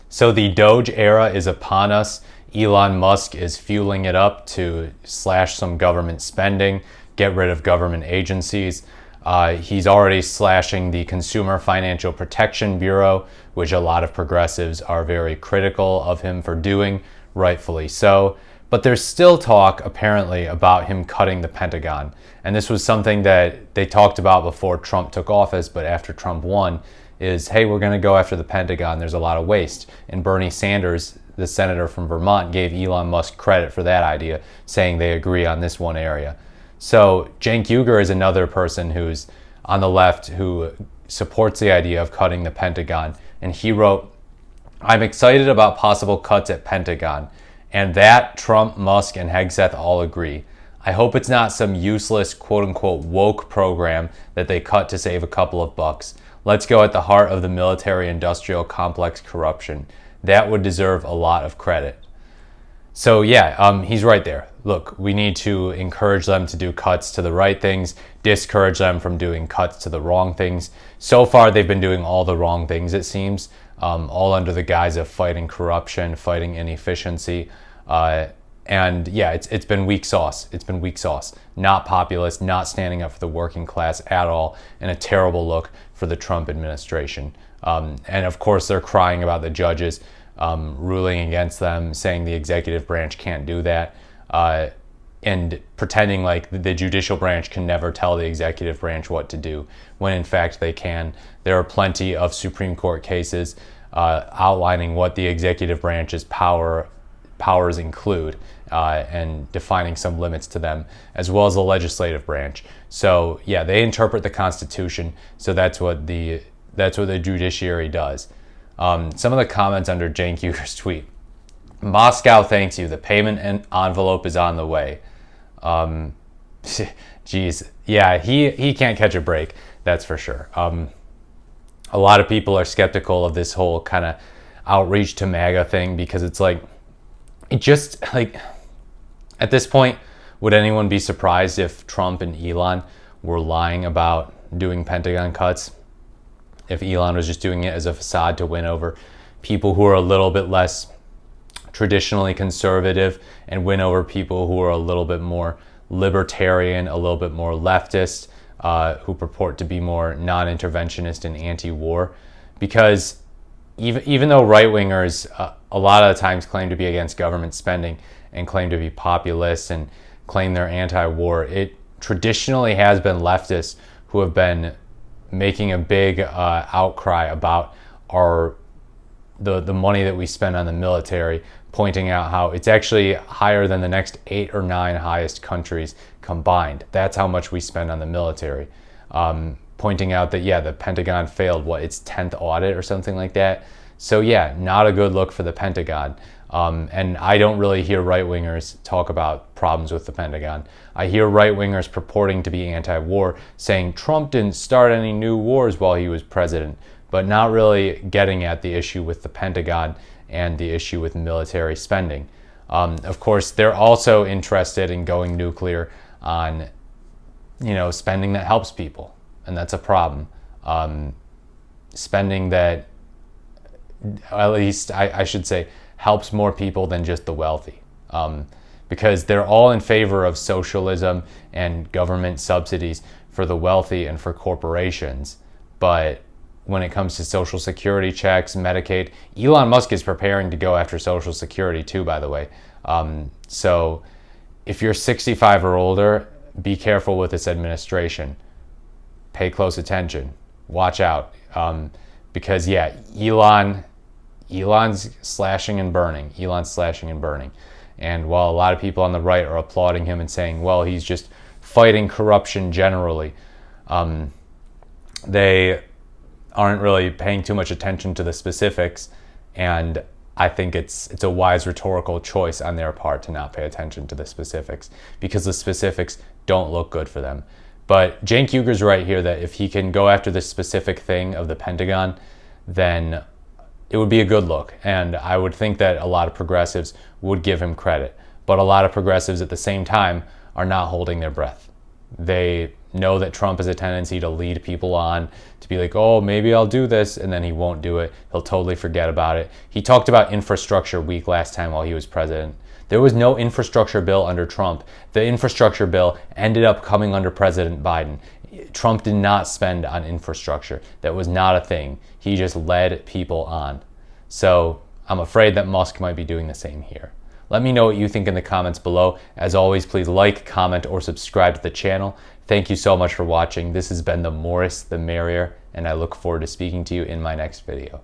So the Doge era is upon us. Elon Musk is fueling it up to slash some government spending, get rid of government agencies. He's already slashing the Consumer Financial Protection Bureau, which a lot of progressives are very critical of him for doing, rightfully so. But there's still talk, apparently, about him cutting the Pentagon. And this was something that they talked about before Trump took office, but after Trump won, is, hey, we're going to go after the Pentagon. There's a lot of waste. And Bernie Sanders, the senator from Vermont, gave Elon Musk credit for that idea, saying they agree on this one area. So Cenk Uygur is another person who's on the left who supports the idea of cutting the Pentagon. And he wrote, "I'm excited about possible cuts at Pentagon. And that Trump, Musk, and Hegseth all agree. I hope it's not some useless quote-unquote woke program that they cut to save a couple of bucks. Let's go at the heart of the military-industrial complex corruption. That would deserve a lot of credit." So yeah, he's right there. Look, we need to encourage them to do cuts to the right things, discourage them from doing cuts to the wrong things. So far, they've been doing all the wrong things, it seems, all under the guise of fighting corruption, fighting inefficiency. And yeah, it's been weak sauce. It's been weak sauce. Not populist, not standing up for the working class at all, and a terrible look for the Trump administration. And of course, they're crying about the judges ruling against them, saying the executive branch can't do that, and pretending like the judicial branch can never tell the executive branch what to do, when in fact they can. There are plenty of Supreme Court cases outlining what the executive branch's powers include, and defining some limits to them, as well as the legislative branch. So yeah, they interpret the Constitution, so that's what the judiciary does. Some of the comments under Cenk Uygur's tweet: "Moscow thanks you. The payment envelope is on the way." Geez, yeah, he can't catch a break. That's for sure. A lot of people are skeptical of this whole kind of outreach to MAGA thing, because it's like, it just like, at this point, would anyone be surprised if Trump and Elon were lying about doing Pentagon cuts? If Elon was just doing it as a facade to win over people who are a little bit less traditionally conservative and win over people who are a little bit more libertarian, a little bit more leftist, who purport to be more non-interventionist and anti-war. Because even though right-wingers a lot of the times claim to be against government spending and claim to be populist and claim they're anti-war, it traditionally has been leftists who have been making a big outcry about the money that we spend on the military, pointing out how it's actually higher than the next 8 or 9 highest countries combined. That's how much we spend on the military. Pointing out that, yeah, the Pentagon failed, its 10th audit or something like that. So yeah, not a good look for the Pentagon. And I don't really hear right-wingers talk about problems with the Pentagon. I hear right-wingers purporting to be anti-war, saying Trump didn't start any new wars while he was president, but not really getting at the issue with the Pentagon and the issue with military spending. Of course, they're also interested in going nuclear on, spending that helps people, and that's a problem. Spending that, at least I should say, helps more people than just the wealthy, because they're all in favor of socialism and government subsidies for the wealthy and for corporations. But when it comes to Social Security checks, Medicaid, Elon Musk is preparing to go after Social Security too, by the way. So if you're 65 or older, be careful with this administration. Pay close attention. Watch out. Because yeah, Elon's slashing and burning. Elon's slashing and burning. And while a lot of people on the right are applauding him and saying, well, he's just fighting corruption generally, they aren't really paying too much attention to the specifics. And I think it's a wise rhetorical choice on their part to not pay attention to the specifics, because the specifics don't look good for them. But Cenk Uygur's right here that if he can go after this specific thing of the Pentagon, then it would be a good look. And I would think that a lot of progressives would give him credit. But a lot of progressives at the same time are not holding their breath. They know that Trump has a tendency to lead people on, to be like, oh, maybe I'll do this, and then he won't do it. He'll totally forget about it. He talked about infrastructure week last time while he was president. There was no infrastructure bill under Trump. The infrastructure bill ended up coming under President Biden. Trump did not spend on infrastructure. That was not a thing. He just led people on. So I'm afraid that Musk might be doing the same here. Let me know what you think in the comments below. As always, please like, comment, or subscribe to the channel. Thank you so much for watching. This has been the Morris the Merrier, and I look forward to speaking to you in my next video.